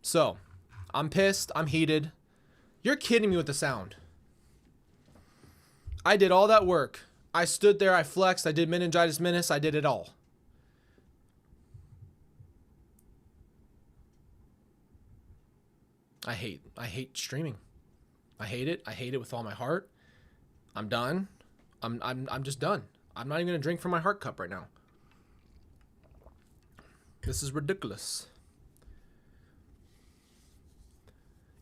So, I'm pissed. I'm heated. You're kidding me with the sound. I did all that work. I stood there. I flexed. I did meningitis menace. I did it all. I hate streaming. I hate it. I hate it with all my heart. I'm done. I'm just done. I'm not even gonna drink from my heart cup right now. This is ridiculous.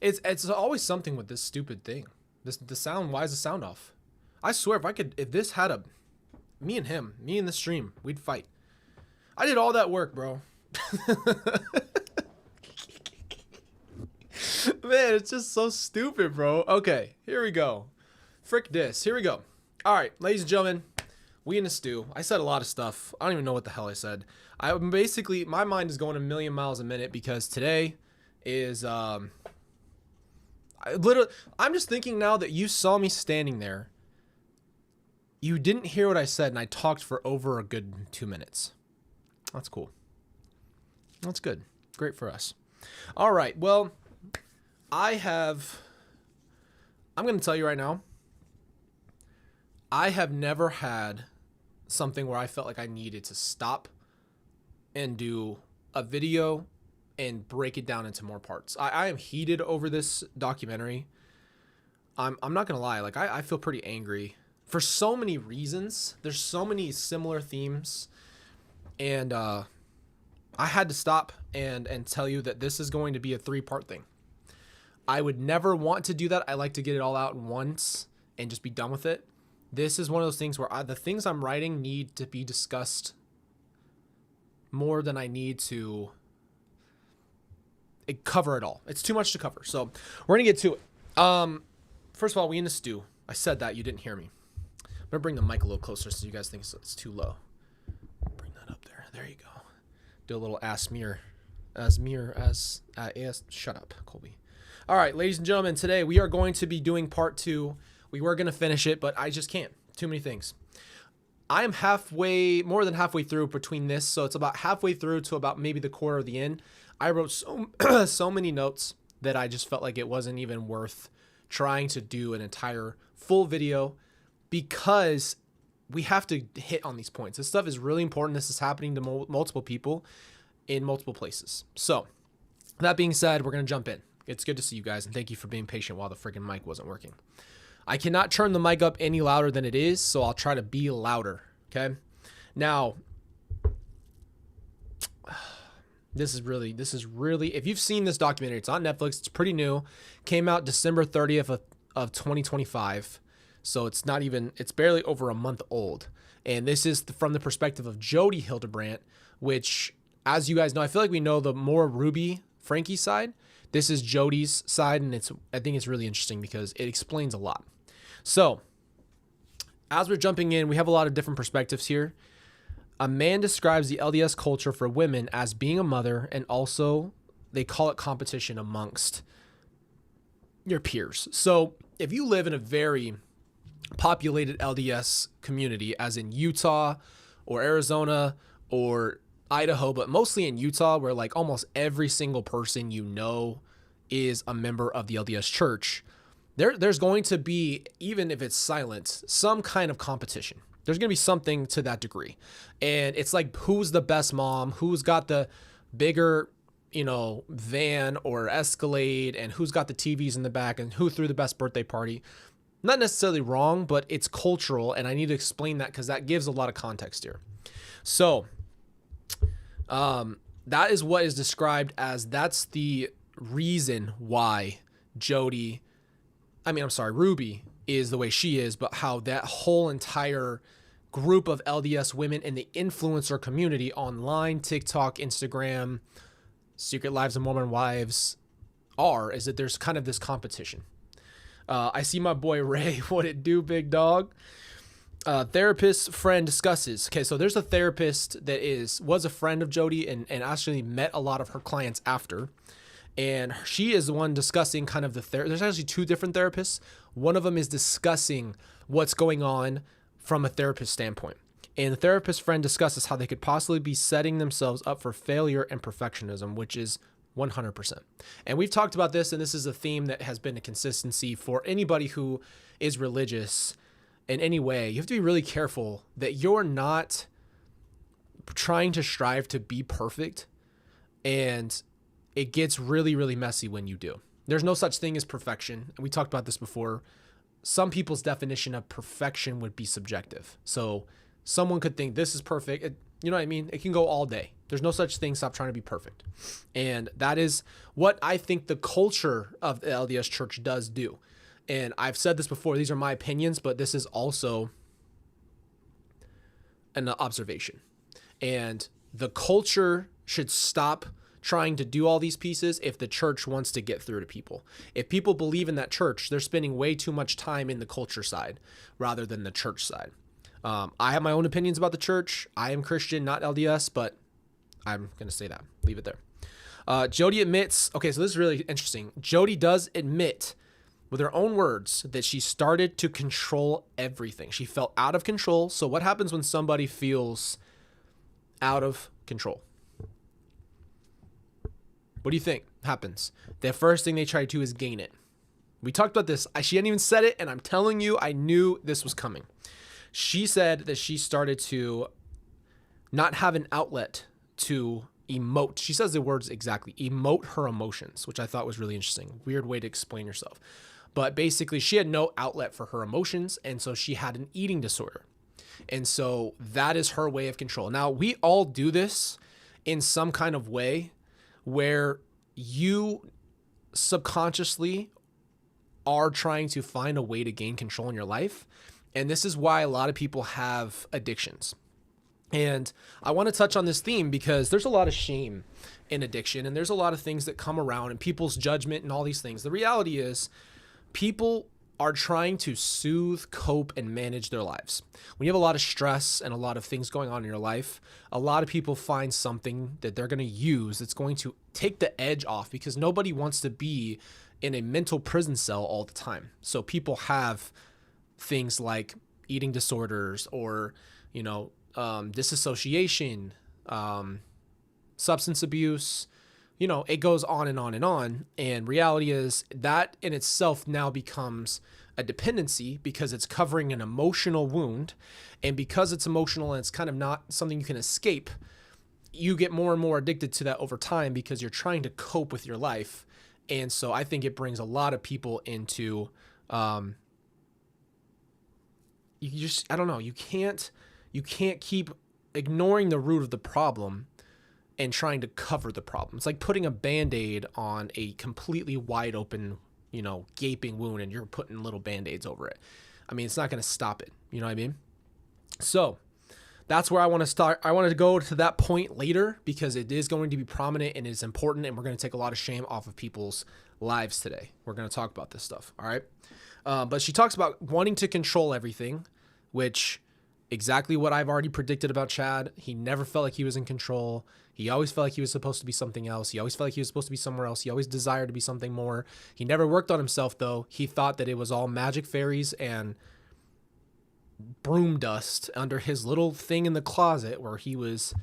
It's always something with this stupid thing. The sound. Why is the sound off? I swear, if this had me in the stream, we'd fight. I did all that work, bro. Man, it's just so stupid, bro. Okay, here we go. Frick this. Here we go. All right, ladies and gentlemen, we in the stew. I said a lot of stuff. I don't even know what the hell I said. My mind is going a million miles a minute because today is I'm just thinking now that you saw me standing there. You didn't hear what I said, and I talked for over a good 2 minutes. That's cool. That's good. Great for us. All right. Well, I'm going to tell you right now, I have never had something where I felt like I needed to stop and do a video and break it down into more parts. I am heated over this documentary. I'm not going to lie. Like, I feel pretty angry for so many reasons. There's so many similar themes. And I had to stop and tell you that this is going to be a 3-part thing. I would never want to do that. I like to get it all out once and just be done with it. This is one of those things where the things I'm writing need to be discussed more than I need to cover it all. It's too much to cover. So we're going to get to it. First of all, we in the stew. I said that. You didn't hear me. I'm going to bring the mic a little closer so you guys think it's too low. Bring that up there. There you go. Do a little shut up, Colby. All right, ladies and gentlemen, today we are going to be doing part 2. We were going to finish it, but I just can't. Too many things. I am more than halfway through between this, so it's about halfway through to about maybe the quarter of the end. I wrote so many notes that I just felt like it wasn't even worth trying to do an entire full video because we have to hit on these points. This stuff is really important. This is happening to multiple people in multiple places. So that being said, we're going to jump in. It's good to see you guys, and thank you for being patient while the freaking mic wasn't working. I cannot turn the mic up any louder than it is, so I'll try to be louder, okay? Now, this is really, if you've seen this documentary, it's on Netflix, it's pretty new, came out December 30th of 2025, so it's barely over a month old, and this is from the perspective of Jodi Hildebrandt, which, as you guys know, I feel like we know the more Ruby Frankie side. This is Jodi's side, and I think it's really interesting because it explains a lot. So, as we're jumping in, we have a lot of different perspectives here. A man describes the LDS culture for women as being a mother, and also they call it competition amongst your peers. So, if you live in a very populated LDS community, as in Utah or Arizona or Idaho, but mostly in Utah, where like almost every single person you know is a member of the LDS church, there's going to be, even if it's silent, some kind of competition. There's going to be something to that degree. And it's like, who's the best mom, who's got the bigger, van or Escalade, and who's got the TVs in the back, and who threw the best birthday party. Not necessarily wrong, but it's cultural, and I need to explain that because that gives a lot of context here. So, that is what is described as, that's the reason why Ruby is the way she is, but how that whole entire group of LDS women in the influencer community online, TikTok, Instagram, Secret Lives of Mormon Wives is that there's kind of this competition. I see my boy Ray. What it do, big dog? Therapist friend discusses. Okay, so there's a therapist that was a friend of Jodi and actually met a lot of her clients after. And she is the one discussing kind of there's actually 2 different therapists. One of them is discussing what's going on from a therapist standpoint. And the therapist friend discusses how they could possibly be setting themselves up for failure and perfectionism, which is 100%. And we've talked about this, and this is a theme that has been a consistency for anybody who is religious in any way. You have to be really careful that you're not trying to strive to be perfect, and it gets really, really messy when you do. There's no such thing as perfection. And we talked about this before. Some people's definition of perfection would be subjective. So someone could think this is perfect. You know what I mean? It can go all day. There's no such thing. Stop trying to be perfect. And that is what I think the culture of the LDS church does do. And I've said this before. These are my opinions, but this is also an observation. And the culture should stop trying to do all these pieces if the church wants to get through to people. If people believe in that church, they're spending way too much time in the culture side rather than the church side. I have my own opinions about the church. I am Christian, not LDS, but I'm going to say that. Leave it there. Jodi admits, okay, so this is really interesting. Jodi does admit with her own words that she started to control everything. She felt out of control. So what happens when somebody feels out of control? What do you think happens? The first thing they try to do is gain it. We talked about this. She hadn't even said it, and I'm telling you, I knew this was coming. She said that she started to not have an outlet to emote. She says the words exactly, emote her emotions, which I thought was really interesting. Weird way to explain yourself. But basically, she had no outlet for her emotions, and so she had an eating disorder. And so that is her way of control. Now, we all do this in some kind of way where you subconsciously are trying to find a way to gain control in your life. And this is why a lot of people have addictions. And I want to touch on this theme because there's a lot of shame in addiction, and there's a lot of things that come around and people's judgment and all these things. The reality is people are trying to soothe, cope, and manage their lives. When you have a lot of stress and a lot of things going on in your life, a lot of people find something that they're going to use that's going to take the edge off, because nobody wants to be in a mental prison cell all the time. So people have things like eating disorders or, disassociation, substance abuse. It goes on and on and on. And reality is that in itself now becomes a dependency because it's covering an emotional wound. And because it's emotional and it's kind of not something you can escape, you get more and more addicted to that over time because you're trying to cope with your life. And so I think it brings a lot of people into, you can't keep ignoring the root of the problem and trying to cover the problem. It's like putting a Band-Aid on a completely wide open, gaping wound, and you're putting little Band-Aids over it. I mean, it's not going to stop it. You know what I mean? So that's where I want to start. I wanted to go to that point later because it is going to be prominent and it's important, and we're going to take a lot of shame off of people's lives today. We're going to talk about this stuff. All right. But she talks about wanting to control everything, which exactly what I've already predicted about Chad. He never felt like he was in control. He always felt like he was supposed to be something else. He always felt like he was supposed to be somewhere else. He always desired to be something more. He never worked on himself, though. He thought that it was all magic fairies and broom dust under his little thing in the closet where he was,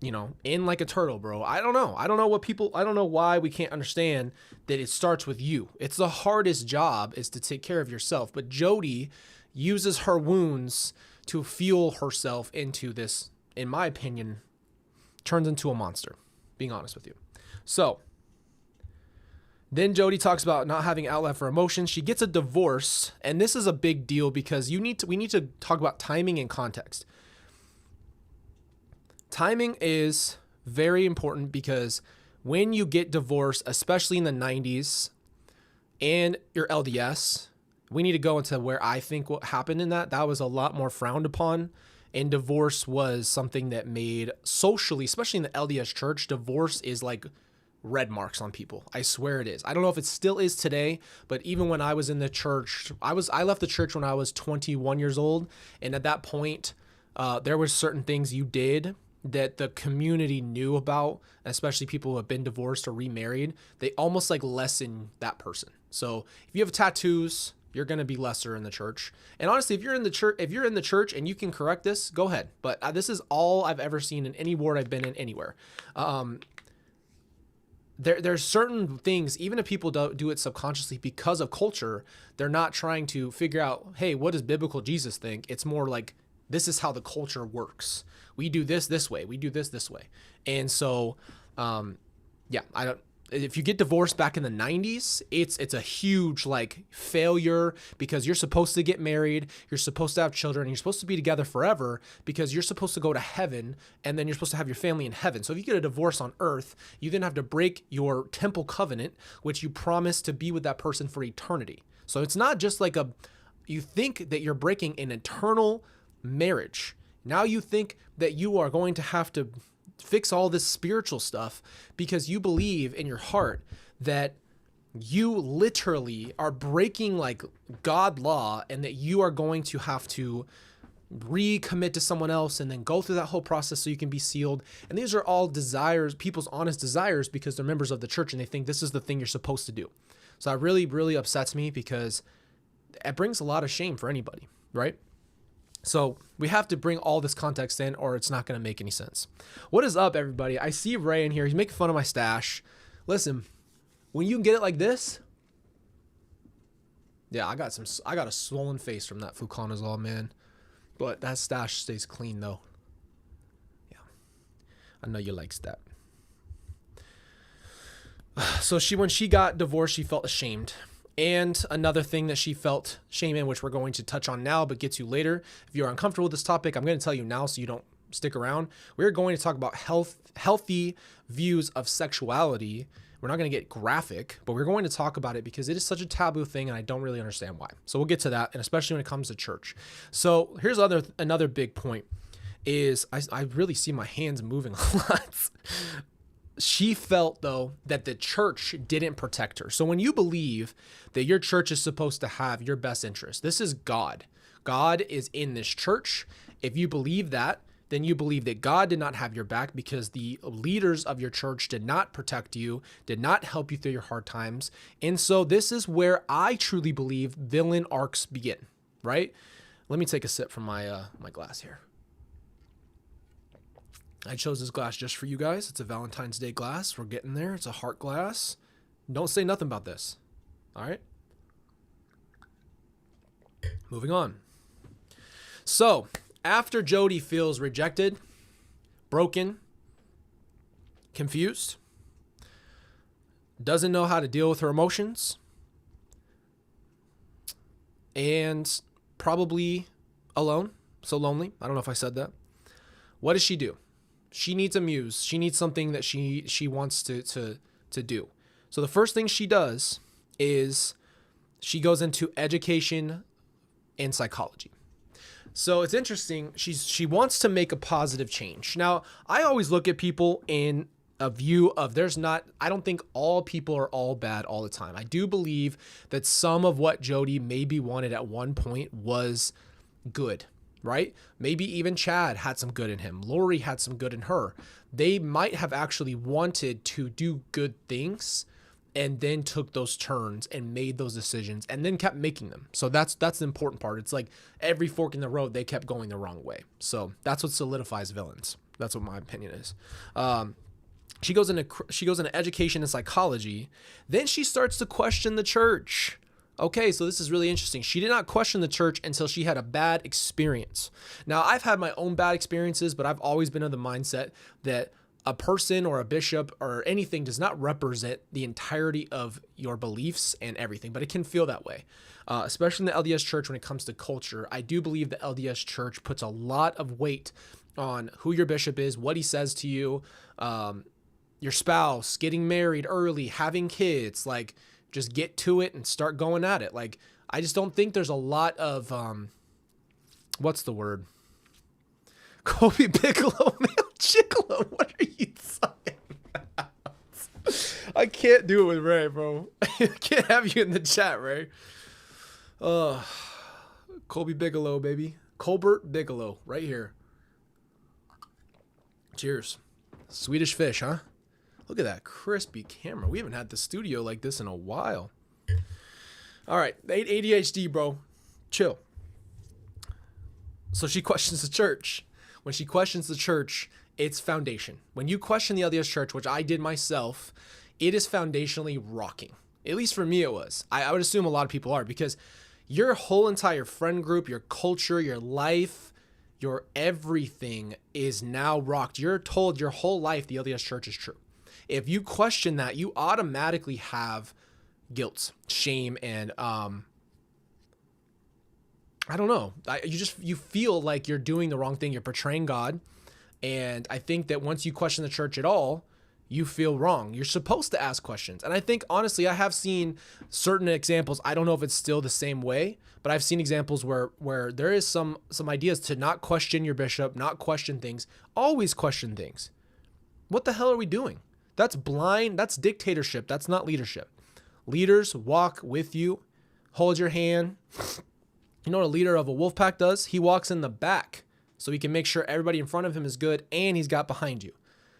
in like a turtle, bro. I don't know. I don't know why we can't understand that it starts with you. It's the hardest job is to take care of yourself. But Jodi uses her wounds to fuel herself into this, in my opinion, turns into a monster, being honest with you. So then Jodi talks about not having outlet for emotions. She gets a divorce, and this is a big deal because we need to talk about timing and context. Timing is very important because when you get divorced, especially in the 90s and your LDS, we need to go into where I think what happened in that was a lot more frowned upon. And divorce was something that made socially, especially in the LDS church, divorce is like red marks on people. I swear it is. I don't know if it still is today, but even when I was in the church, I left the church when I was 21 years old. And at that point, there were certain things you did that the community knew about, especially people who have been divorced or remarried. They almost like lessen that person. So if you have tattoos, you're going to be lesser in the church. And honestly, if you're in the church and you can correct this, go ahead. But this is all I've ever seen in any ward I've been in anywhere. there's certain things, even if people don't do it subconsciously because of culture, they're not trying to figure out, hey, what does biblical Jesus think? It's more like, this is how the culture works. We do this way. We do this way. And so, if you get divorced back in the 90s, it's a huge like failure, because you're supposed to get married, you're supposed to have children, you're supposed to be together forever, because you're supposed to go to heaven, and then you're supposed to have your family in heaven. So if you get a divorce on earth, you then have to break your temple covenant, which you promised to be with that person for eternity. So it's not just like you think that you're breaking an eternal marriage. Now you think that you are going to have to fix all this spiritual stuff because you believe in your heart that you literally are breaking like God law, and that you are going to have to recommit to someone else and then go through that whole process so you can be sealed. And these are all desires, people's honest desires, because they're members of the church and they think this is the thing you're supposed to do. So that really, really upsets me, because it brings a lot of shame for anybody, right? So we have to bring all this context in, or it's not going to make any sense. What is up, everybody? I see Ray in here. He's making fun of my stash. Listen, when you can get it like this, yeah, I got a swollen face from that fluconazole, man. But that stash stays clean though. Yeah, I know you likes that. So when she got divorced, she felt ashamed. And another thing that she felt shame in, which we're going to touch on now, but get to later. If you're uncomfortable with this topic, I'm going to tell you now so you don't stick around. We're going to talk about healthy views of sexuality. We're not going to get graphic, but we're going to talk about it because it is such a taboo thing, and I don't really understand why. So we'll get to that, and especially when it comes to church. So here's another big point is I really see my hands moving a lot. She felt, though, that the church didn't protect her. So when you believe that your church is supposed to have your best interest, this is God. God is in this church. If you believe that, then you believe that God did not have your back because the leaders of your church did not protect you, did not help you through your hard times. And so this is where I truly believe villain arcs begin, right? Let me take a sip from my glass here. I chose this glass just for you guys. It's a Valentine's Day glass. We're getting there. It's a heart glass. Don't say nothing about this. All right? Moving on. So, after Jodi feels rejected, broken, confused, doesn't know how to deal with her emotions, and probably alone, so lonely. I don't know if I said that. What does she do? She needs a muse. She needs something that she wants to do. So the first thing she does is she goes into education and psychology. So it's interesting. She wants to make a positive change. Now, I always look at people in a view of I don't think all people are all bad all the time. I do believe that some of what Jodi maybe wanted at one point was good. Right? Maybe even Chad had some good in him. Lori had some good in her. They might have actually wanted to do good things and then took those turns and made those decisions and then kept making them. So that's the important part. It's like every fork in the road, they kept going the wrong way. So that's what solidifies villains. That's what my opinion is. She goes into education and psychology. Then she starts to question the church. Okay, so this is really interesting. She did not question the church until she had a bad experience. Now, I've had my own bad experiences, but I've always been of the mindset that a person or a bishop or anything does not represent the entirety of your beliefs and everything, but it can feel that way, especially in the LDS church when it comes to culture. I do believe the LDS church puts a lot of weight on who your bishop is, what he says to you, your spouse, getting married early, having kids, like, just get to it and start going at it. Like, I just don't think there's a lot of, what's the word? Colby Bigelow, male gigolo. What are you talking about? I can't do it with Ray, bro. I can't have you in the chat, Ray. Colby Bigelow, baby. Colbert Bigelow, right here. Cheers. Swedish fish, huh? Look at that crispy camera. We haven't had the studio like this in a while. All right, ADHD, bro. Chill. So she questions the church. When she questions the church, it's foundation. When you question the LDS church, which I did myself, it is foundationally rocking. At least for me, it was. I would assume a lot of people are, because your whole entire friend group, your culture, your life, your everything is now rocked. You're told your whole life the LDS church is true. If you question that, you automatically have guilt, shame, and I don't know. You feel like you're doing the wrong thing. You're betraying God. And I think that once you question the church at all, you feel wrong. You're supposed to ask questions. And I think, honestly, I have seen certain examples. I don't know if it's still the same way, but I've seen examples where there is some ideas to not question your bishop, not question things, always question things. What the hell are we doing? That's blind. That's dictatorship. That's not leadership. Leaders walk with you, hold your hand. You know what a leader of a wolf pack does? He walks in the back so he can make sure everybody in front of him is good and he's got behind you.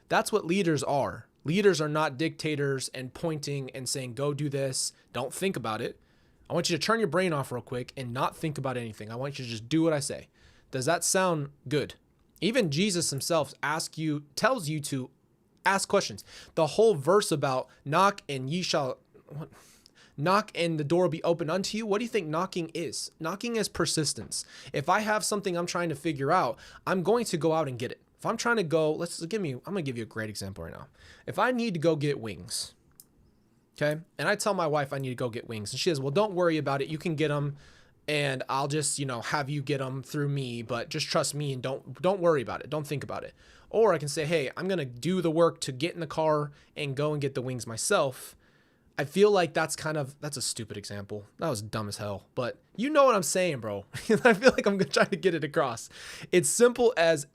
That's what leaders are. Leaders are not dictators and pointing and saying, go do this. Don't think about it. I want you to turn your brain off real quick and not think about anything. I want you to just do what I say. Does that sound good? Even Jesus himself tells you to ask questions. The whole verse about knock and the door will be opened unto you. What do you think knocking is? Knocking is persistence. If I have something I'm trying to figure out, I'm going to go out and get it. If I'm trying to go, I'm going to give you a great example right now. If I need to go get wings, okay, and I tell my wife I need to go get wings, and she says, well, don't worry about it. You can get them, and I'll just, have you get them through me, but just trust me and don't worry about it. Don't think about it. Or I can say, hey, I'm going to do the work to get in the car and go and get the wings myself. I feel like that's a stupid example. That was dumb as hell, but you know what I'm saying, bro. I feel like I'm trying to get it across. It's simple as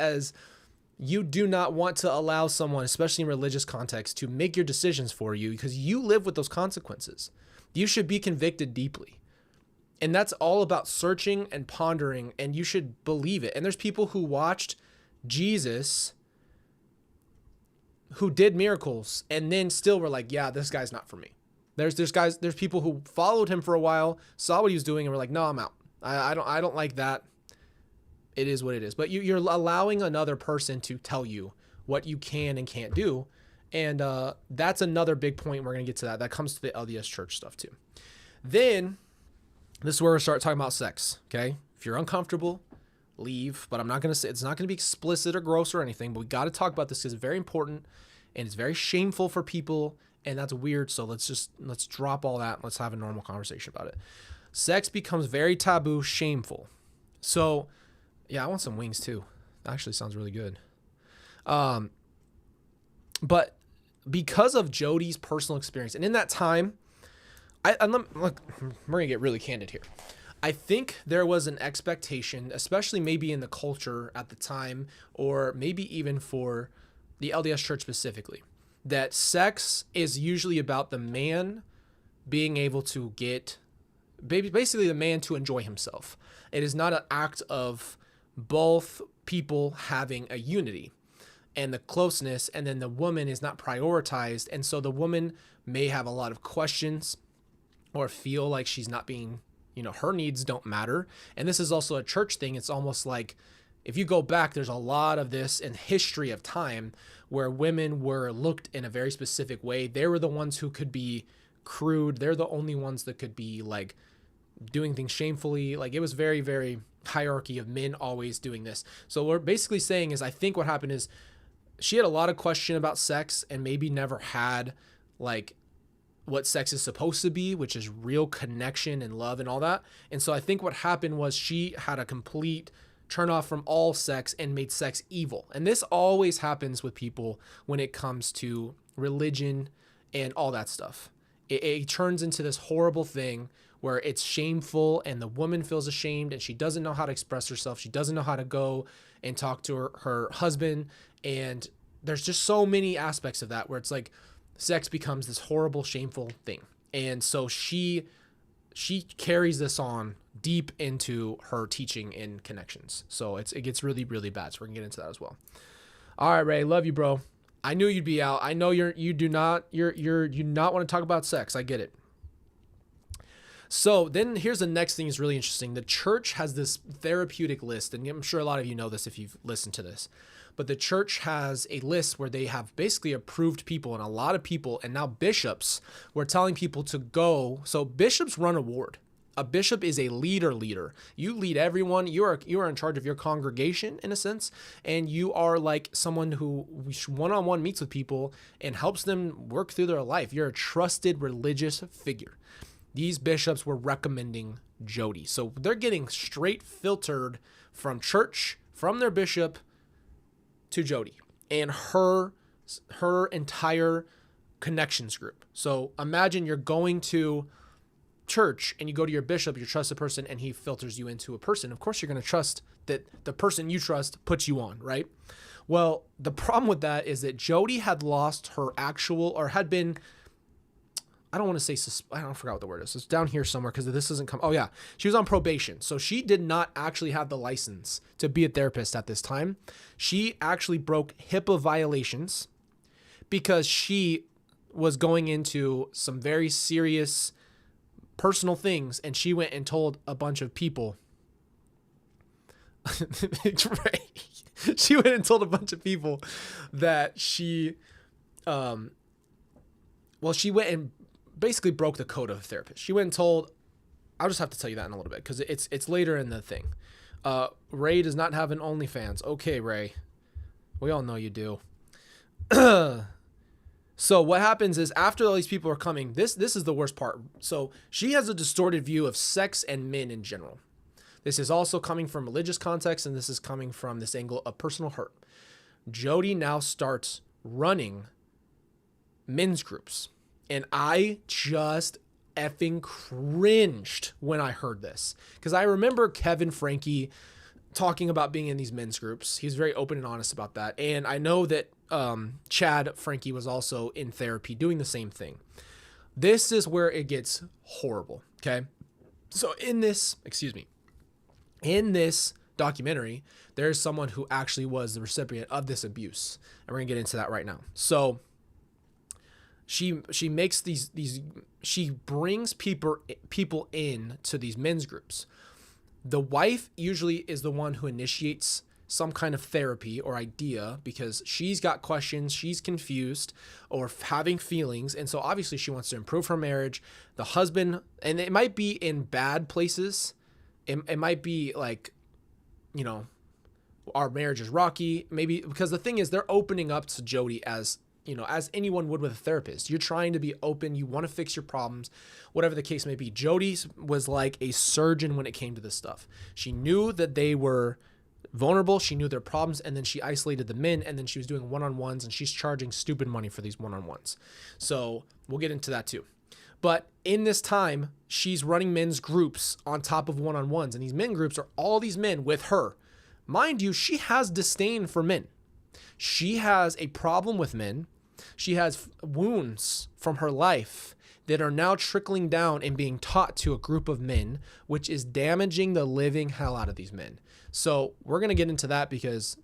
you do not want to allow someone, especially in religious context, to make your decisions for you because you live with those consequences. You should be convicted deeply. And that's all about searching and pondering, and you should believe it. And there's people who watched Jesus who did miracles and then still were like, yeah, this guy's not for me. There's people who followed him for a while, saw what he was doing, and were like, no, I'm out. I don't like that. It is what it is. But you're allowing another person to tell you what you can and can't do. And that's another big point. We're going to get to that. That comes to the LDS church stuff too. Then this is where we start talking about sex. Okay. If you're uncomfortable, leave, but I'm not going to say, it's not going to be explicit or gross or anything, but we got to talk about this because it's very important and it's very shameful for people. And that's weird. So let's drop all that. Let's have a normal conversation about it. Sex becomes very taboo, shameful. So yeah, I want some wings too. That actually sounds really good. But because of Jodi's personal experience, and in that time, look, we're gonna get really candid here. I think there was an expectation, especially maybe in the culture at the time, or maybe even for the LDS church specifically, that sex is usually about the man being able to get, basically the man to enjoy himself. It is not an act of both people having a unity and the closeness, and then the woman is not prioritized. And so the woman may have a lot of questions or feel like she's not being, her needs don't matter. And this is also a church thing. It's almost like, if you go back, there's a lot of this in history of time where women were looked in a very specific way. They were the ones who could be crude. They're the only ones that could be like doing things shamefully. Like it was very, very hierarchy of men always doing this. So what we're basically saying is, I think what happened is she had a lot of question about sex and maybe never had like what sex is supposed to be, which is real connection and love and all that. And so I think what happened was she had a complete turn off from all sex and made sex evil. And this always happens with people when it comes to religion and all that stuff. It turns into this horrible thing where it's shameful and the woman feels ashamed and she doesn't know how to express herself. She doesn't know how to go and talk to her husband. And there's just so many aspects of that where it's like sex becomes this horrible, shameful thing. And so she carries this on deep into her teaching in connections. So it gets really, really bad. So we're gonna get into that as well. All right, Ray, love you, bro. I knew you'd be out. I know you do not want to talk about sex. I get it. So then here's the next thing is really interesting. The church has this therapeutic list, and I'm sure a lot of you know this if you've listened to this, but the church has a list where they have basically approved people, and a lot of people, and now bishops were telling people to go. So bishops run a ward. A bishop is a leader. You lead everyone. You are in charge of your congregation in a sense, and you are like someone who one-on-one meets with people and helps them work through their life. You're a trusted religious figure. These bishops were recommending Jodi. So they're getting straight filtered from church, from their bishop to Jodi and her entire connections group. So imagine you're going to church and you go to your bishop, you trust a person, and he filters you into a person. Of course, you're going to trust that the person you trust puts you on, right? Well, the problem with that is that Jodi had lost her actual, or had been, I don't want to say, I don't forgot what the word is. It's down here somewhere because this doesn't come. Oh yeah. She was on probation. So she did not actually have the license to be a therapist at this time. She actually broke HIPAA violations because she was going into some very serious personal things, and she went and told a bunch of people. She went and told a bunch of people that she went and basically broke the code of a therapist. She went and told, I'll just have to tell you that in a little bit because it's later in the thing. Ray does not have an OnlyFans. Okay, Ray. We all know you do. So what happens is after all these people are coming, this is the worst part. So she has a distorted view of sex and men in general. This is also coming from religious context, and this is coming from this angle of personal hurt. Jodi now starts running men's groups. And I just effing cringed when I heard this. Because I remember Kevin Frankie talking about being in these men's groups. He's very open and honest about that. And I know that Chad Frankie was also in therapy doing the same thing. This is where it gets horrible, okay? So in this documentary, there's someone who actually was the recipient of this abuse. And we're gonna get into that right now. So she makes she brings people in to these men's groups. The wife usually is the one who initiates some kind of therapy or idea because she's got questions, she's confused or having feelings. And so obviously she wants to improve her marriage. The husband, and it might be in bad places. It might be like, you know, our marriage is rocky, maybe, because the thing is they're opening up to Jodi as, you know, as anyone would with a therapist. You're trying to be open. You want to fix your problems, whatever the case may be. Jodi was like a surgeon when it came to this stuff. She knew that they were vulnerable. She knew their problems, and then she isolated the men, and then she was doing one-on-ones, and she's charging stupid money for these one-on-ones. So we'll get into that too. But in this time, she's running men's groups on top of one-on-ones, and these men groups are all these men with her. Mind you, she has disdain for men. She has a problem with men. She has wounds from her life that are now trickling down and being taught to a group of men, which is damaging the living hell out of these men. So we're going to get into that because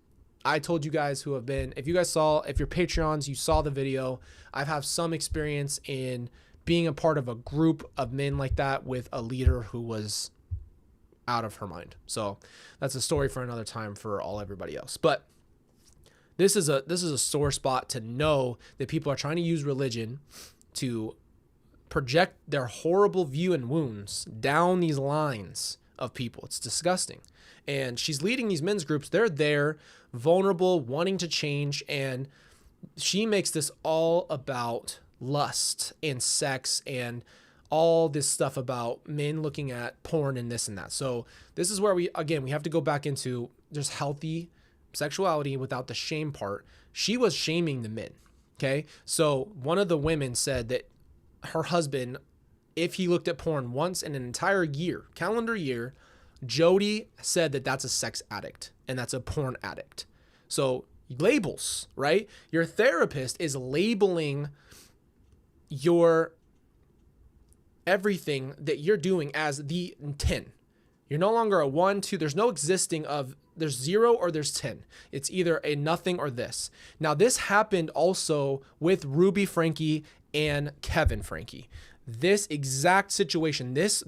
I told you guys who have been, if you're Patreons, you saw the video. I have some experience in being a part of a group of men like that with a leader who was out of her mind. So that's a story for another time for everybody else. But this is a sore spot to know that people are trying to use religion to project their horrible view and wounds down these lines of people. It's disgusting. And she's leading these men's groups. They're there, vulnerable, wanting to change. And she makes this all about lust and sex and all this stuff about men looking at porn and this and that. So this is where we have to go back into just healthy sexuality without the shame part. She was shaming the men. Okay. So one of the women said that her husband, if he looked at porn once in an entire year, calendar year, Jodi said that that's a sex addict and that's a porn addict. So labels, right? Your therapist is labeling your everything that you're doing as the 10. You're no longer a 1, 2. There's no existing of there's 0 or there's 10. It's either a nothing or this. Now, this happened also with Ruby Frankie and Kevin Frankie. this exact situation, this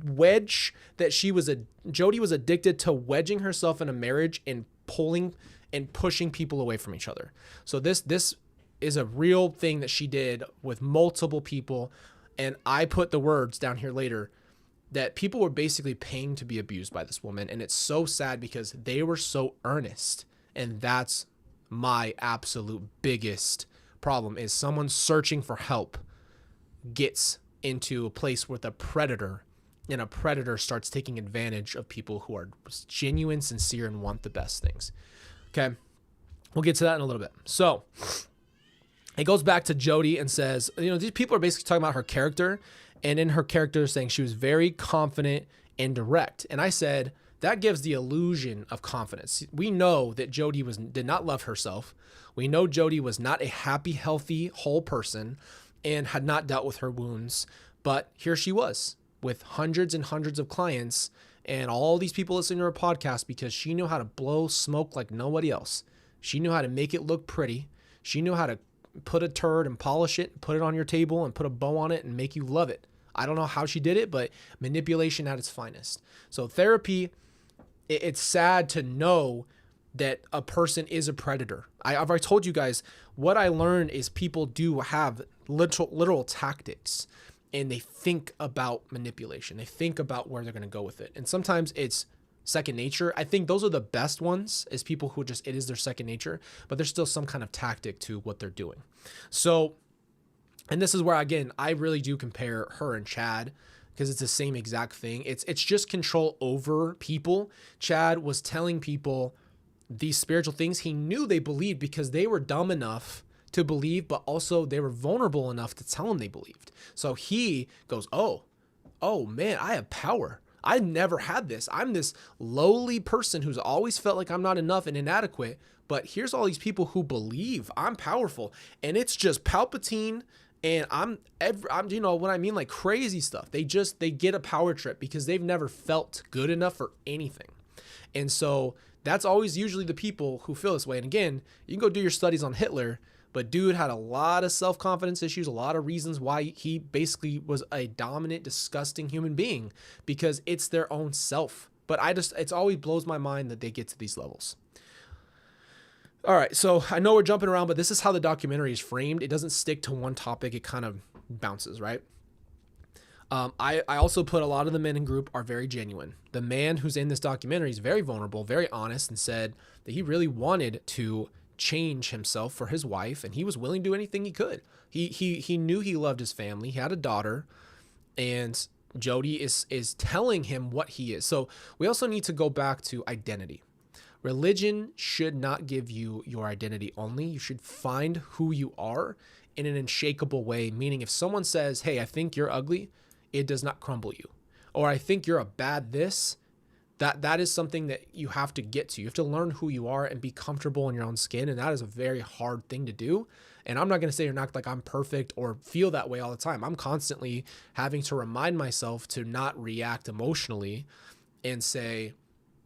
wedge that Jodi was addicted to wedging herself in a marriage and pulling and pushing people away from each other. So this is a real thing that she did with multiple people. And I put the words down here later that people were basically paying to be abused by this woman. And it's so sad because they were so earnest. And that's my absolute biggest problem, is someone searching for help gets into a place with a predator, and a predator starts taking advantage of people who are genuine, sincere, and want the best things. Okay. We'll get to that in a little bit. So it goes back to Jodi and says, these people are basically talking about her character, and in her character saying she was very confident and direct. And I said, that gives the illusion of confidence. We know that Jodi did not love herself. We know Jodi was not a happy, healthy, whole person and had not dealt with her wounds. But here she was with hundreds and hundreds of clients and all these people listening to her podcast because she knew how to blow smoke like nobody else. She knew how to make it look pretty. She knew how to put a turd and polish it, put it on your table and put a bow on it and make you love it. I don't know how she did it, but manipulation at its finest. So therapy, it's sad to know that a person is a predator. I've already told you guys, what I learned is people do have literal tactics, and they think about manipulation. They think about where they're going to go with it. And sometimes it's second nature. I think those are the best ones, is people who it is their second nature, but there's still some kind of tactic to what they're doing. So, and this is where, again, I really do compare her and Chad, because it's the same exact thing. It's just control over people. Chad was telling people these spiritual things he knew they believed because they were dumb enough to believe, but also they were vulnerable enough to tell him they believed. So he goes, oh man, I have power. I never had this. I'm this lowly person who's always felt like I'm not enough and inadequate, but here's all these people who believe I'm powerful, and it's just Palpatine. And I'm what I mean, like crazy stuff. They get a power trip because they've never felt good enough for anything. And so that's always usually the people who feel this way. And again, you can go do your studies on Hitler, but dude had a lot of self-confidence issues, a lot of reasons why he basically was a dominant, disgusting human being, because it's their own self. But it's always blows my mind that they get to these levels. All right, so I know we're jumping around, but this is how the documentary is framed. It doesn't stick to one topic. It kind of bounces, right? I also put a lot of the men in group are very genuine. The man who's in this documentary is very vulnerable, very honest, and said that he really wanted to change himself for his wife, and he was willing to do anything he could. He knew he loved his family. He had a daughter, and Jodi is telling him what he is. So we also need to go back to identity. Religion should not give you your identity only. You should find who you are in an unshakable way, meaning if someone says, hey, I think you're ugly, it does not crumble you. Or I think you're a bad this, that is something that you have to get to. You have to learn who you are and be comfortable in your own skin, and that is a very hard thing to do. And I'm not going to say or not like I'm perfect or feel that way all the time. I'm constantly having to remind myself to not react emotionally and say,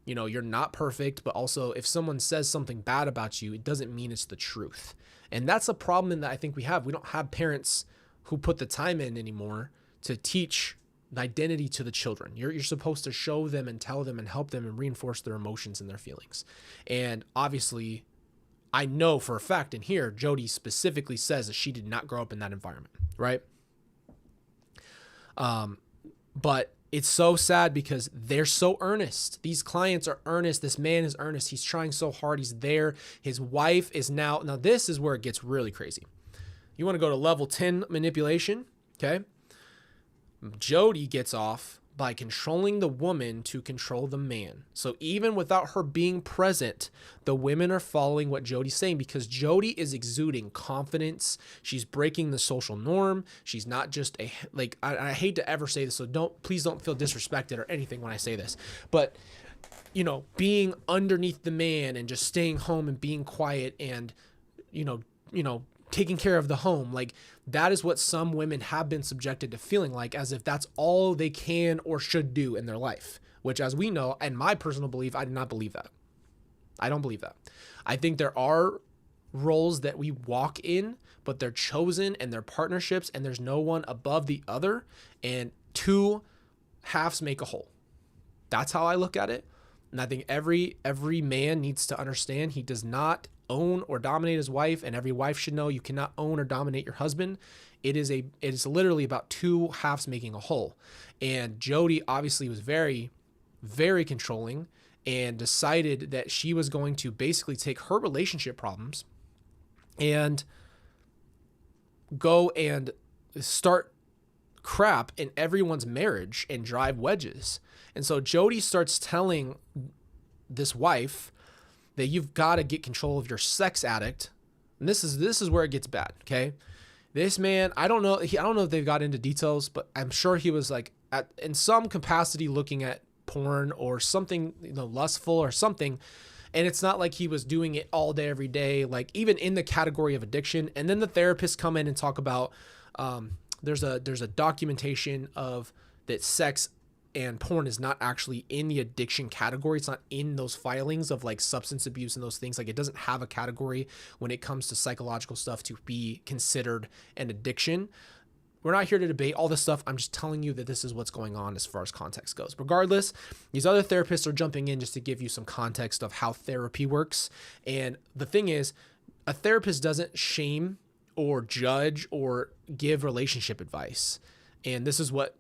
you're not perfect, but also if someone says something bad about you, it doesn't mean it's the truth. And that's a problem that I think we have. We don't have parents who put the time in anymore to teach identity to the children. You're supposed to show them and tell them and help them and reinforce their emotions and their feelings. And obviously, I know for a fact in here, Jodi specifically says that she did not grow up in that environment, right? But it's so sad because they're so earnest. These clients are earnest. This man is earnest. He's trying so hard. He's there. His wife is now this is where it gets really crazy. You want to go to level 10 manipulation, okay? Jodi gets off by controlling the woman to control the man. So even without her being present, the women are following what Jodi's saying because Jodi is exuding confidence. She's breaking the social norm. She's not just I hate to ever say this, so please don't feel disrespected or anything when I say this, but being underneath the man and just staying home and being quiet and, taking care of the home, that is what some women have been subjected to feeling like, as if that's all they can or should do in their life, which, as we know, and my personal belief, I do not believe that. I don't believe that. I think there are roles that we walk in, but they're chosen and they're partnerships, and there's no one above the other, and two halves make a whole. That's how I look at it. And I think every man needs to understand he does not own or dominate his wife, and every wife should know you cannot own or dominate your husband. It is literally about two halves making a whole. And Jodi obviously was very, very controlling and decided that she was going to basically take her relationship problems and go and start crap in everyone's marriage and drive wedges. And so Jodi starts telling this wife that you've got to get control of your sex addict. And this is where it gets bad. Okay. This man, I don't know if they've got into details, but I'm sure he was like in some capacity looking at porn or something, lustful or something. And it's not like he was doing it all day, every day, like even in the category of addiction. And then the therapists come in and talk about, there's a documentation of that sex and porn is not actually in the addiction category. It's not in those filings of like substance abuse and those things. Like it doesn't have a category when it comes to psychological stuff to be considered an addiction. We're not here to debate all this stuff. I'm just telling you that this is what's going on as far as context goes. Regardless, these other therapists are jumping in just to give you some context of how therapy works. And the thing is, a therapist doesn't shame or judge or give relationship advice. And this is what,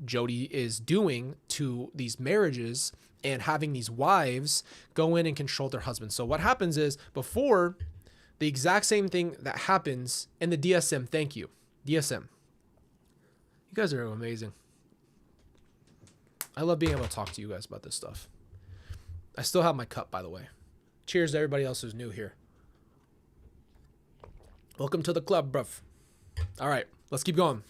Jodi is doing to these marriages and having these wives go in and control their husbands. So what happens is before the exact same thing that happens in the DSM. Thank you. DSM. You guys are amazing. I love being able to talk to you guys about this stuff. I still have my cup, by the way. Cheers to everybody else who's new here. Welcome to the club, bruv. All right, let's keep going.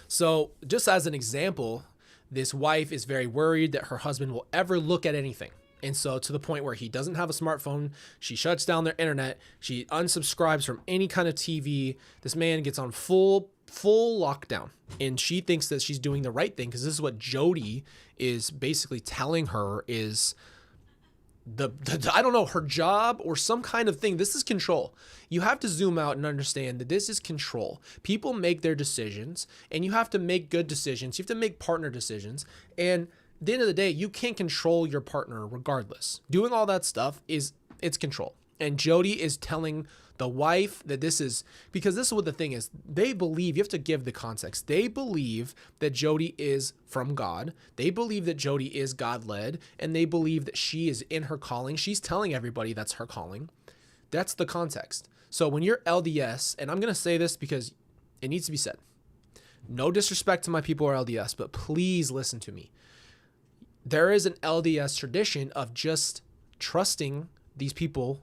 So just as an example, this wife is very worried that her husband will ever look at anything. And so to the point where he doesn't have a smartphone, she shuts down their internet, she unsubscribes from any kind of TV. This man gets on full lockdown, and she thinks that she's doing the right thing because this is what Jodi is basically telling her is I don't know, her job or some kind of thing. This is control. You have to zoom out and understand that this is control. People make their decisions, and you have to make good decisions. You have to make partner decisions. And at the end of the day, you can't control your partner regardless. Doing all that stuff it's control. And Jodi is telling the wife that this is, because this is what the thing is. They believe, you have to give the context. They believe that Jodi is from God. They believe that Jodi is God-led, and they believe that she is in her calling. She's telling everybody that's her calling. That's the context. So when you're LDS, and I'm going to say this because it needs to be said. No disrespect to my people who are LDS, but please listen to me. There is an LDS tradition of just trusting these people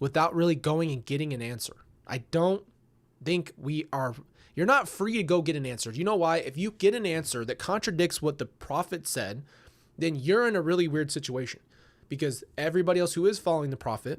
without really going and getting an answer. I don't think you're not free to go get an answer. Do you know why? If you get an answer that contradicts what the prophet said, then you're in a really weird situation, because everybody else who is following the prophet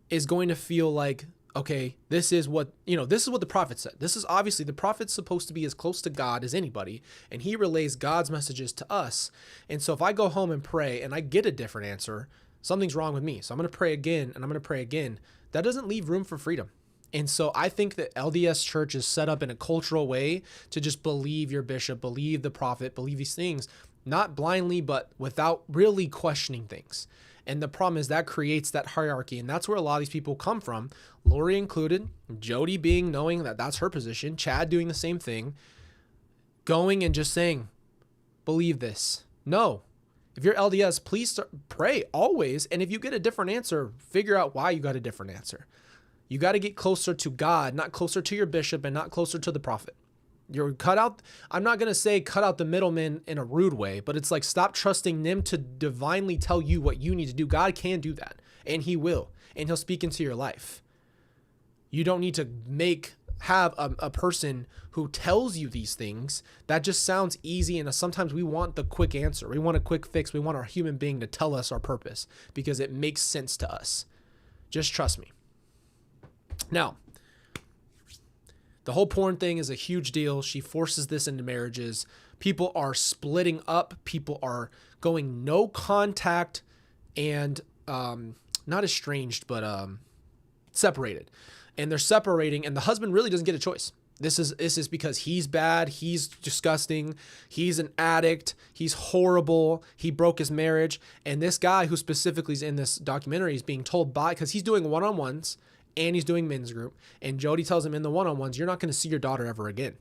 is going to feel like, okay, this is what the prophet said. This is obviously, the prophet's supposed to be as close to God as anybody, and he relays God's messages to us. And so if I go home and pray and I get a different answer, something's wrong with me. So I'm going to pray again, and I'm going to pray again. That doesn't leave room for freedom. And so I think that LDS church is set up in a cultural way to just believe your bishop, believe the prophet, believe these things, not blindly, but without really questioning things. And the problem is that creates that hierarchy. And that's where a lot of these people come from, Lori included, Jodi knowing that that's her position, Chad doing the same thing, going and just saying, believe this. No. If you're LDS, please pray always. And if you get a different answer, figure out why you got a different answer. You got to get closer to God, not closer to your bishop and not closer to the prophet. You're cut out. I'm not going to say cut out the middleman in a rude way, but it's like stop trusting them to divinely tell you what you need to do. God can do that, and he will, and he'll speak into your life. You don't need to have a person who tells you these things. That just sounds easy, and sometimes we want the quick answer. We want a quick fix. We want our human being to tell us our purpose because it makes sense to us. Just trust me. Now, the whole porn thing is a huge deal. She forces this into marriages. People are splitting up. People are going no contact and not estranged, but separated. And they're separating, and the husband really doesn't get a choice. This is because he's bad, he's disgusting, he's an addict, he's horrible, he broke his marriage. And this guy who specifically is in this documentary is being told because he's doing one-on-ones and he's doing men's group. And Jodi tells him in the one-on-ones, you're not going to see your daughter ever again.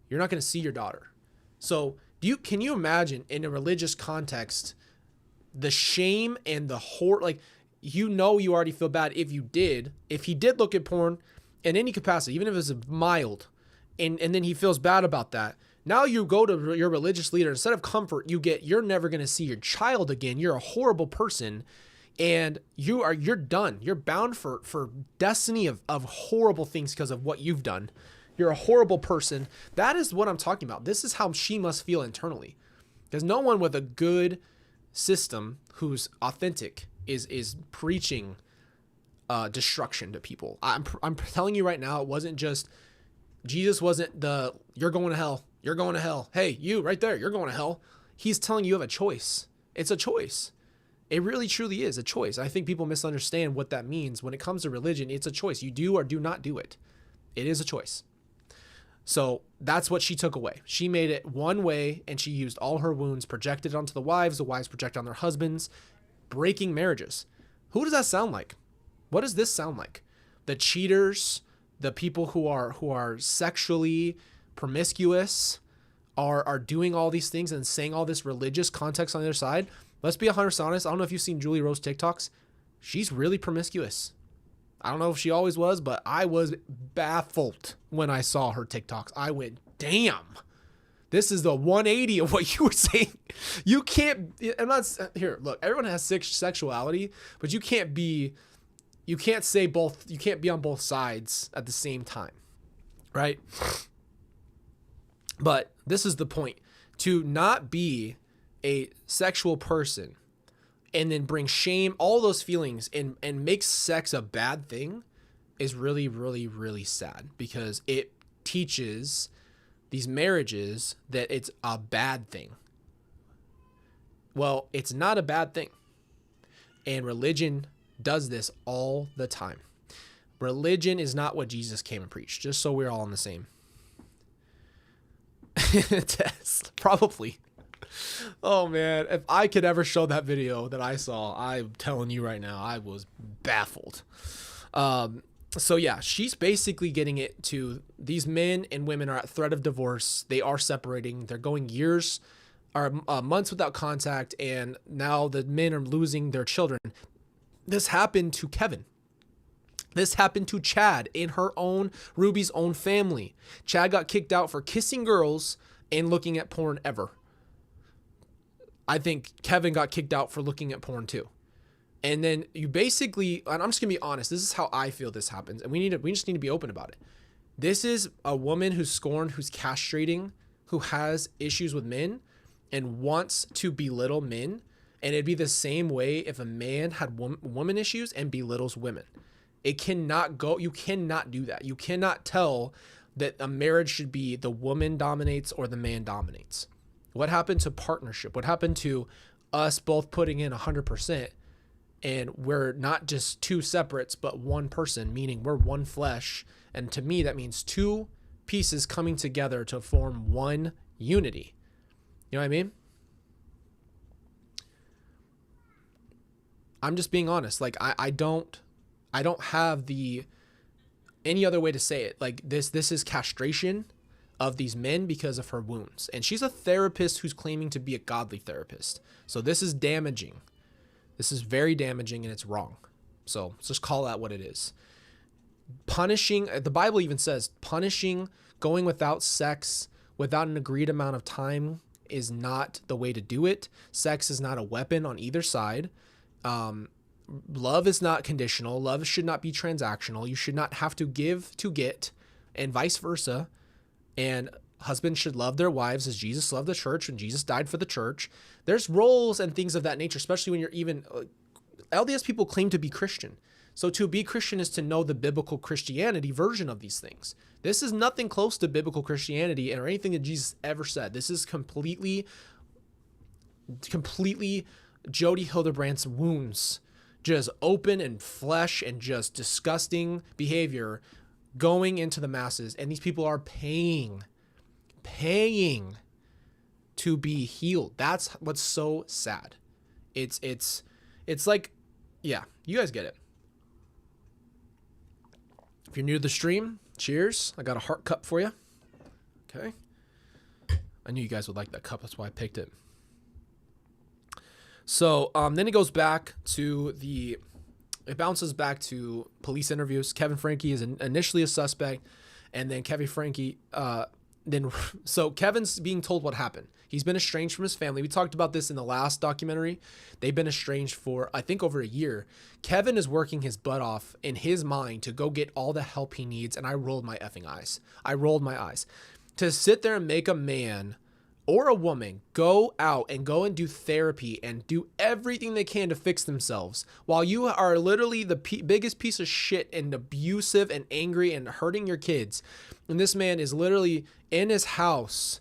You're not going to see your daughter. So can you imagine in a religious context, the shame and the horror, like, you already feel bad if he did look at porn in any capacity, even if it's mild, and then he feels bad about that. Now you go to your religious leader, instead of comfort, you're never going to see your child again. You're a horrible person, and you're done. You're bound for destiny of horrible things because of what you've done. You're a horrible person. That is what I'm talking about. This is how she must feel internally, because no one with a good system who's authentic is preaching destruction to people. I'm telling you right now, it wasn't just, Jesus wasn't you're going to hell. Hey, you right there, you're going to hell. He's telling you have a choice. It's a choice. It really truly is a choice. I think people misunderstand what that means. When it comes to religion, it's a choice. You do or do not do it. It is a choice. So that's what she took away. She made it one way, and she used all her wounds, projected onto the wives project on their husbands, breaking marriages. Who does that sound like? What does this sound like? The cheaters, the people who are sexually promiscuous, are doing all these things and saying all this religious context on the other side. Let's be 100% honest. I don't know if you've seen Julie Rose TikToks. She's really promiscuous. I don't know if she always was, but I was baffled when I saw her TikToks. I went, damn, this is the 180 of what you were saying. You can't, I'm not, here, look, everyone has sexuality, but you can't say both, you can't be on both sides at the same time, right? But this is the point. To not be a sexual person and then bring shame, all those feelings, and make sex a bad thing is really, really, really sad, because it teaches these marriages that it's a bad thing. Well, it's not a bad thing. And religion does this all the time. Religion is not what Jesus came and preached, just so we're all on the same. Probably. Oh man, if I could ever show that video that I saw, I'm telling you right now, I was baffled. So yeah, she's basically getting it to these men and women are at threat of divorce. They are separating. They're going years or months without contact, and now the men are losing their children. This happened to Kevin. This happened to Chad in Ruby's own family. Chad got kicked out for kissing girls and looking at porn ever. I think Kevin got kicked out for looking at porn too. And then you basically, and I'm just gonna be honest, this is how I feel this happens, and we just need to be open about it. This is a woman who's scorned, who's castrating, who has issues with men and wants to belittle men. And it'd be the same way if a man had woman issues and belittles women. It cannot go, you cannot do that. You cannot tell that a marriage should be the woman dominates or the man dominates. What happened to partnership? What happened to us both putting in 100%, and we're not just two separates, but one person, meaning we're one flesh. And to me, that means two pieces coming together to form one unity. You know what I mean? I'm just being honest. Like, I don't have any other way to say it. Like, this is castration of these men because of her wounds. And she's a therapist who's claiming to be a godly therapist. So this is damaging. This is very damaging, and it's wrong. So let's just call that what it is. Punishing, the Bible even says, punishing going without sex without an agreed amount of time is not the way to do it. Sex is not a weapon on either side. Love is not conditional. Love should not be transactional. You should not have to give to get, and vice versa. And husbands should love their wives as Jesus loved the church and Jesus died for the church. There's roles and things of that nature, especially when you're even, LDS people claim to be Christian. So to be Christian is to know the biblical Christianity version of these things. This is nothing close to biblical Christianity or anything that Jesus ever said. This is completely Jodi Hildebrandt's wounds. just open and flesh and just disgusting behavior going into the masses. And these people are paying to be healed. That's what's so sad. It's like, yeah, you guys get it. If you're new to the stream, cheers. I got a heart cup for you. Okay. I knew you guys would like that cup. That's why I picked it. So then it goes back to it bounces back to police interviews. Kevin Franke is initially a suspect, and then Kevin Franke, so Kevin's being told what happened. He's been estranged from his family. We talked about this in the last documentary. They've been estranged for, I think, over a year. Kevin is working his butt off in his mind to go get all the help he needs, and I rolled my effing eyes. I rolled my eyes. To sit there and make a man or a woman go out and go and do therapy and do everything they can to fix themselves while you are literally the biggest piece of shit and abusive and angry and hurting your kids. And this man is literally in his house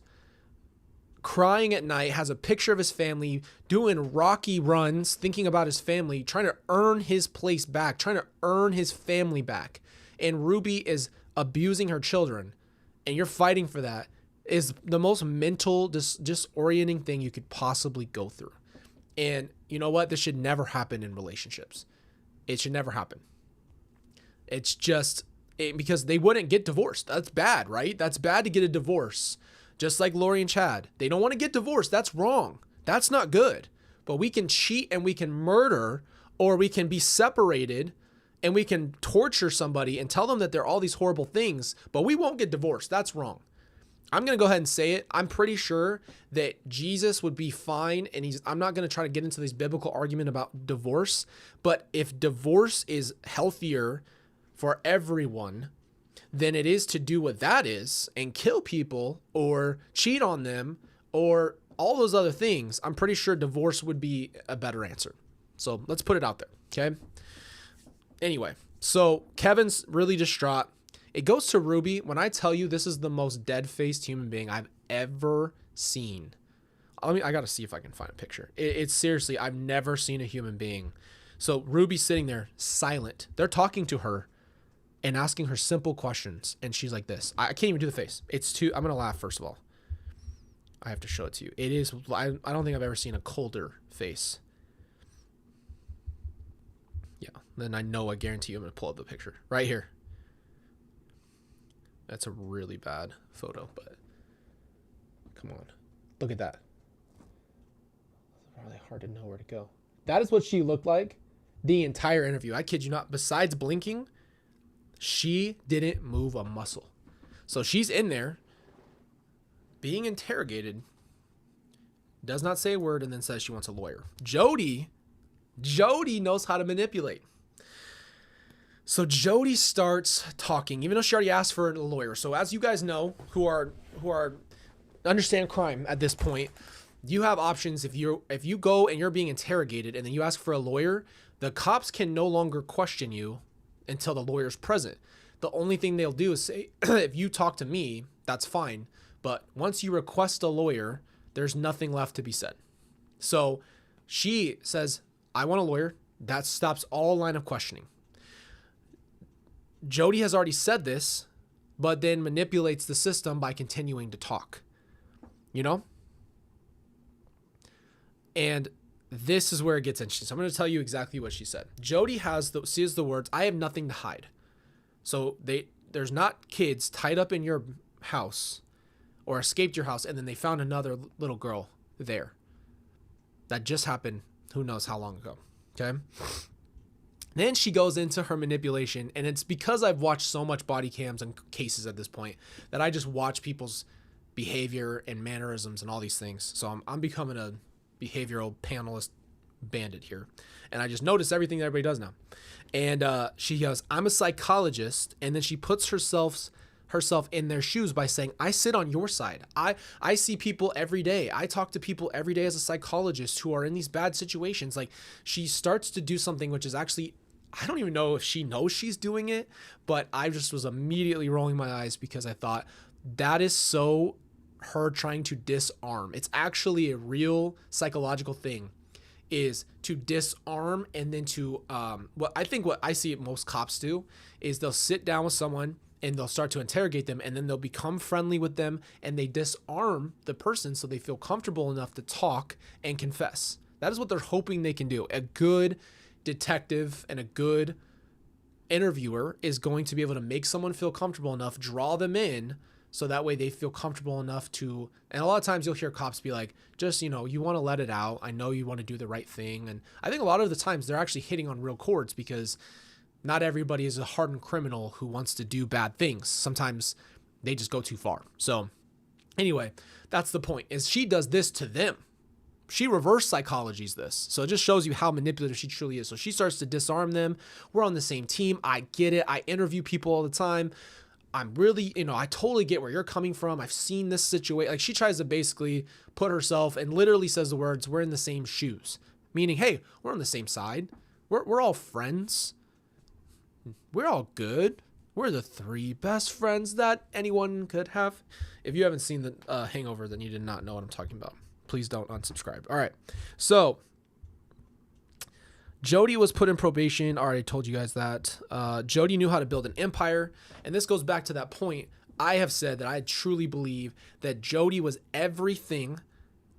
crying at night, has a picture of his family, doing rocky runs, thinking about his family, trying to earn his place back, trying to earn his family back. And Ruby is abusing her children, and you're fighting for that. Is the most mental disorienting thing you could possibly go through. And you know what? This should never happen in relationships. It should never happen. It's just because they wouldn't get divorced. That's bad, right? That's bad to get a divorce. Just like Lori and Chad. They don't want to get divorced. That's wrong. That's not good. But we can cheat and we can murder, or we can be separated and we can torture somebody and tell them that they're all these horrible things, but we won't get divorced. That's wrong. I'm going to go ahead and say it. I'm pretty sure that Jesus would be fine. And I'm not going to try to get into this biblical argument about divorce, but if divorce is healthier for everyone than it is to do what that is and kill people or cheat on them or all those other things, I'm pretty sure divorce would be a better answer. So let's put it out there. Okay. Anyway, so Kevin's really distraught. It goes to Ruby. When I tell you this is the most dead-faced human being I've ever seen. I got to see if I can find a picture. It's seriously, I've never seen a human being. So Ruby's sitting there silent. They're talking to her and asking her simple questions. And she's like this. I can't even do the face. I'm going to laugh first of all. I have to show it to you. It is, I don't think I've ever seen a colder face. Yeah. Then I know, I guarantee you I'm going to pull up the picture right here. That's a really bad photo, but come on. Look at that. It's really hard to know where to go. That is what she looked like the entire interview. I kid you not. Besides blinking, she didn't move a muscle. So she's in there being interrogated, does not say a word, and then says she wants a lawyer. Jodi knows how to manipulate. So Jodi starts talking, even though she already asked for a lawyer. So as you guys know, who are understand crime at this point, you have options. If you go and you're being interrogated and then you ask for a lawyer, the cops can no longer question you until the lawyer's present. The only thing they'll do is say, if you talk to me, that's fine. But once you request a lawyer, there's nothing left to be said. So she says, I want a lawyer. That stops all line of questioning. Jodi has already said this, but then manipulates the system by continuing to talk, you know? And this is where it gets interesting. So I'm going to tell you exactly what she said. Jodi says the words, I have nothing to hide. So there's not kids tied up in your house or escaped your house, and then they found another little girl there. That just happened who knows how long ago, okay? Then she goes into her manipulation, and it's because I've watched so much body cams and cases at this point that I just watch people's behavior and mannerisms and all these things. So I'm becoming a behavioral panelist bandit here, and I just notice everything that everybody does now. And she goes, I'm a psychologist, and then she puts herself in their shoes by saying, I sit on your side. I see people every day. I talk to people every day as a psychologist who are in these bad situations. Like, she starts to do something which is actually, I don't even know if she knows she's doing it, but I just was immediately rolling my eyes because I thought that is so her trying to disarm. It's actually a real psychological thing. is to disarm, and then to what I see most cops do is they'll sit down with someone and they'll start to interrogate them, and then they'll become friendly with them, and they disarm the person so they feel comfortable enough to talk and confess. That is what they're hoping they can do. A good detective and a good interviewer is going to be able to make someone feel comfortable enough, draw them in, so that way they feel comfortable enough to, and a lot of times you'll hear cops be like, just, you want to let it out. I know you want to do the right thing. And I think a lot of the times they're actually hitting on real chords, because not everybody is a hardened criminal who wants to do bad things. Sometimes they just go too far. So anyway, that's the point, is she does this to them. She reverse psychologies this. So it just shows you how manipulative she truly is. So she starts to disarm them. We're on the same team. I get it. I interview people all the time. I'm really, I totally get where you're coming from. I've seen this situation. Like, she tries to basically put herself and literally says the words, we're in the same shoes. Meaning, hey, we're on the same side. We're all friends. We're all good. We're the 3 best friends that anyone could have. If you haven't seen the Hangover, then you did not know what I'm talking about. Please don't unsubscribe. All right. So Jodi was put in probation. I already told you guys that. Jodi knew how to build an empire. And this goes back to that point. I have said that I truly believe that Jodi was everything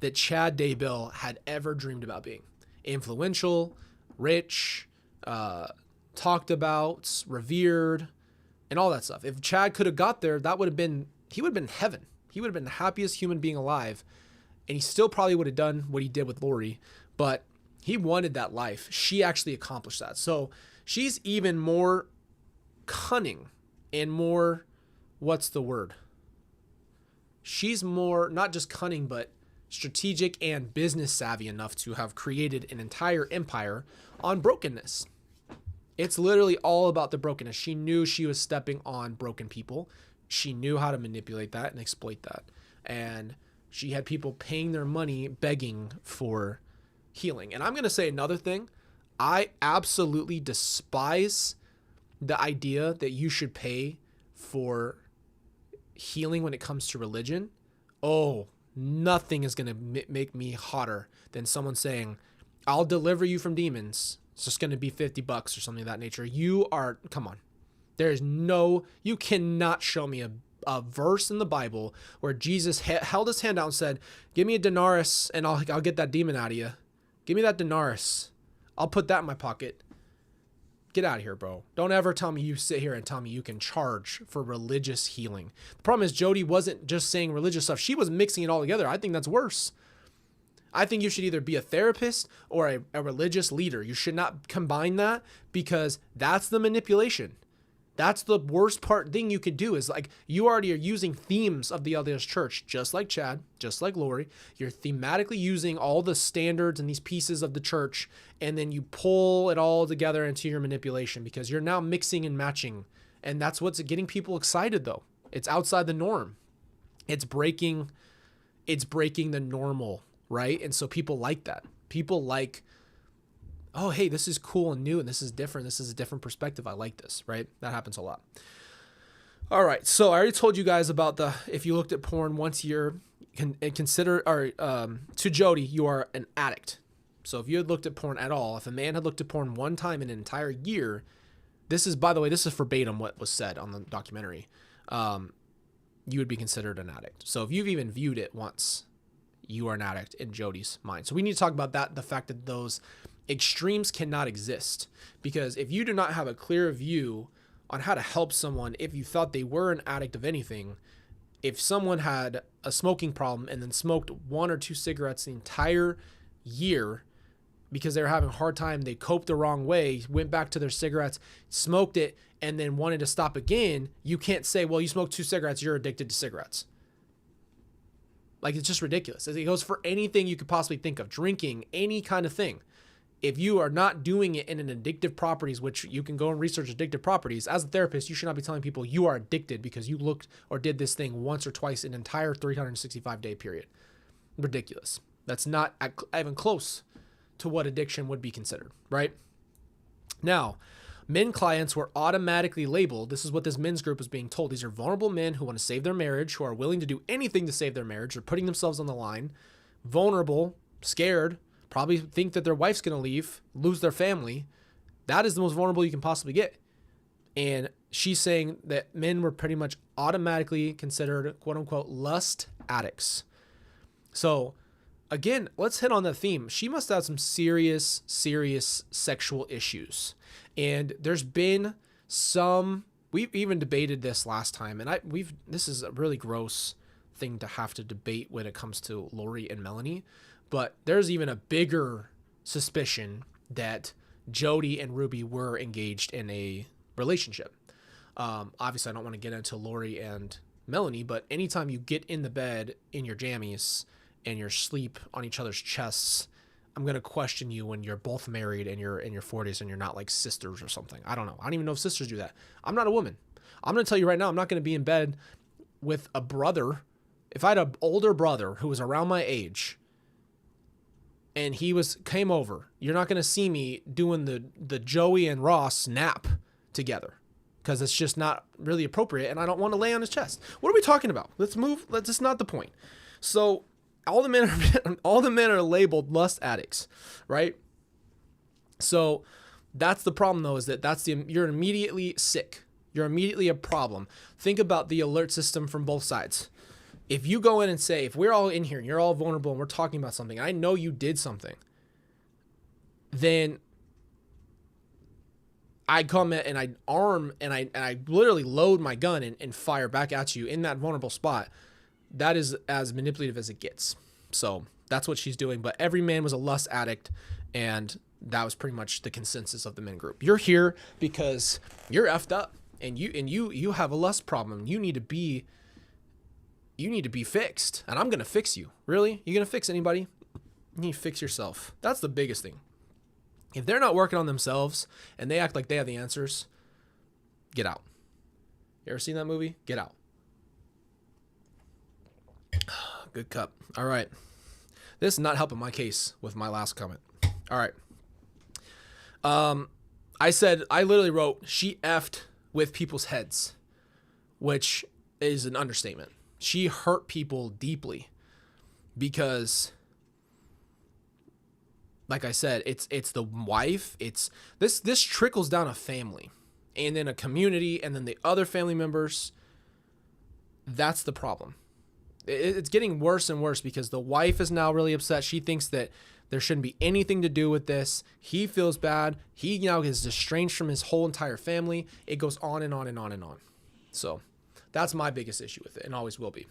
that Chad Daybell had ever dreamed about being. Influential, rich, talked about, revered, and all that stuff. If Chad could have got there, he would have been heaven. He would have been the happiest human being alive. And he still probably would have done what he did with Lori, but he wanted that life. She actually accomplished that. So she's even more cunning and more, what's the word? She's more, not just cunning, but strategic and business savvy enough to have created an entire empire on brokenness. It's literally all about the brokenness. She knew she was stepping on broken people. She knew how to manipulate that and exploit that. And she had people paying their money, begging for healing. And I'm going to say another thing. I absolutely despise the idea that you should pay for healing when it comes to religion. Oh, nothing is going to make me hotter than someone saying, I'll deliver you from demons. It's just going to be $50 or something of that nature. Come on. You cannot show me a verse in the Bible where Jesus held his hand out and said, give me a denarius and I'll get that demon out of you. Give me that denarius. I'll put that in my pocket. Get out of here, bro. Don't ever tell me you sit here and tell me you can charge for religious healing. The problem is Jodi wasn't just saying religious stuff. She was mixing it all together. I think that's worse. I think you should either be a therapist or a religious leader. You should not combine that, because that's the manipulation. That's the worst thing you could do, is like, you already are using themes of the LDS church, just like Chad, just like Lori. You're thematically using all the standards and these pieces of the church, and then you pull it all together into your manipulation, because you're now mixing and matching. And that's what's getting people excited, though. It's outside the norm. It's breaking the normal, right? And so people like that. People like, oh, hey, this is cool and new, and this is different. This is a different perspective. I like this, right? That happens a lot. All right. So I already told you guys about if you looked at porn once a year, to Jodi, you are an addict. So if you had looked at porn at all, if a man had looked at porn one time in an entire year, this is verbatim what was said on the documentary, you would be considered an addict. So if you've even viewed it once, you are an addict in Jodi's mind. So we need to talk about that, the fact that those extremes cannot exist, because if you do not have a clear view on how to help someone, if you thought they were an addict of anything, if someone had a smoking problem and then smoked 1 or 2 cigarettes the entire year because they were having a hard time, they coped the wrong way, went back to their cigarettes, smoked it, and then wanted to stop again, you can't say, well, you smoked 2 cigarettes, you're addicted to cigarettes. Like, it's just ridiculous. It goes for anything you could possibly think of, drinking, any kind of thing. If you are not doing it in an addictive properties, which you can go and research addictive properties, as a therapist, you should not be telling people you are addicted because you looked or did this thing once or twice in an entire 365-day period. Ridiculous. That's not even close to what addiction would be considered, right? Now, men clients were automatically labeled. This is what this men's group was being told. These are vulnerable men who want to save their marriage, who are willing to do anything to save their marriage. They're putting themselves on the line, vulnerable, scared, probably think that their wife's going to leave, lose their family. That is the most vulnerable you can possibly get. And she's saying that men were pretty much automatically considered quote unquote lust addicts. So again, let's hit on the theme. She must have some serious sexual issues. And there's been some, we've even debated this last time, and this is a really gross thing to have to debate when it comes to Lori and Melanie, but there's even a bigger suspicion that Jodi and Ruby were engaged in a relationship. Obviously I don't want to get into Lori and Melanie, but anytime you get in the bed in your jammies and you're sleep on each other's chests, I'm going to question you when you're both married and you're in your 40s and you're not like sisters or something. I don't know. I don't even know if sisters do that. I'm not a woman. I'm going to tell you right now, I'm not going to be in bed with a brother. If I had an older brother who was around my age and he came over, you're not going to see me doing the Joey and Ross nap together, because it's just not really appropriate and I don't want to lay on his chest. What are we talking about? Let's move. That's not the point. So all the men are labeled lust addicts, right? So that's the problem though, is that you're immediately sick. You're immediately a problem. Think about the alert system from both sides. If you go in and say, if we're all in here and you're all vulnerable and we're talking about something, I know you did something, then I come in and I literally load my gun and fire back at you in that vulnerable spot. That is as manipulative as it gets. So that's what she's doing. But every man was a lust addict, and that was pretty much the consensus of the men group. You're here because you're effed up, and you have a lust problem. You need to be fixed, and I'm gonna fix you. Really? You gonna fix anybody? You need to fix yourself. That's the biggest thing. If they're not working on themselves and they act like they have the answers, get out. You ever seen that movie? Get out. Good cup. All right. This is not helping my case with my last comment. All right. I literally wrote, she effed with people's heads, which is an understatement. She hurt people deeply because, like I said, it's the wife. It's this trickles down a family and then a community and then the other family members. That's the problem. It's getting worse and worse because the wife is now really upset. She thinks that there shouldn't be anything to do with this. He feels bad. He now is estranged from his whole entire family. It goes on and on and on and on. So that's my biggest issue with it and always will be.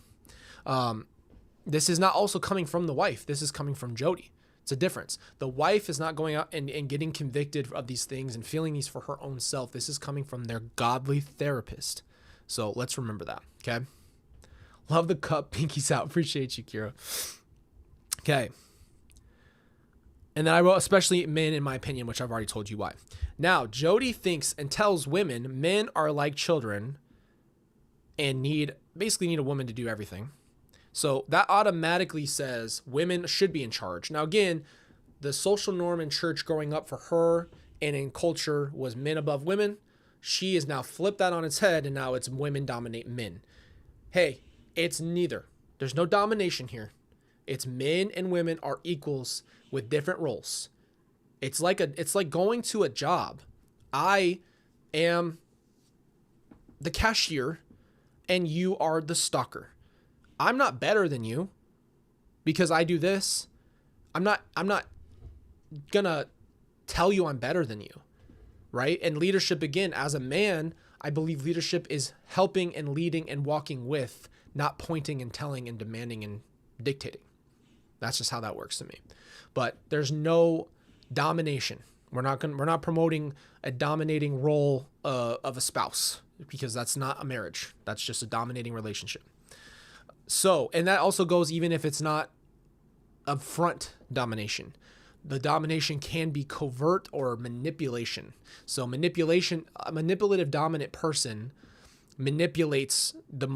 This is not also coming from the wife. This is coming from Jodi. It's a difference. The wife is not going out and getting convicted of these things and feeling these for her own self. This is coming from their godly therapist. So let's remember that. Okay. Love the cup. Pinkies out. Appreciate you, Kira. Okay. And then I wrote, especially men, in my opinion, which I've already told you why. Now, Jodi thinks and tells women men are like children and basically need a woman to do everything. So that automatically says women should be in charge. Now, again, the social norm in church growing up for her and in culture was men above women. She has now flipped that on its head, and now it's women dominate men. Hey, it's neither. There's no domination here. It's men and women are equals with different roles. It's like going to a job. I am the cashier and you are the stalker. I'm not better than you because I do this. I'm not gonna tell you I'm better than you, right? And leadership, again, as a man, I believe leadership is helping and leading and walking with, not pointing and telling and demanding and dictating. That's just how that works to me. But there's no domination. We're not promoting a dominating role of a spouse, because that's not a marriage. That's just a dominating relationship. So, and that also goes even if it's not upfront domination. The domination can be covert or manipulation. So manipulation, a manipulative dominant person manipulates the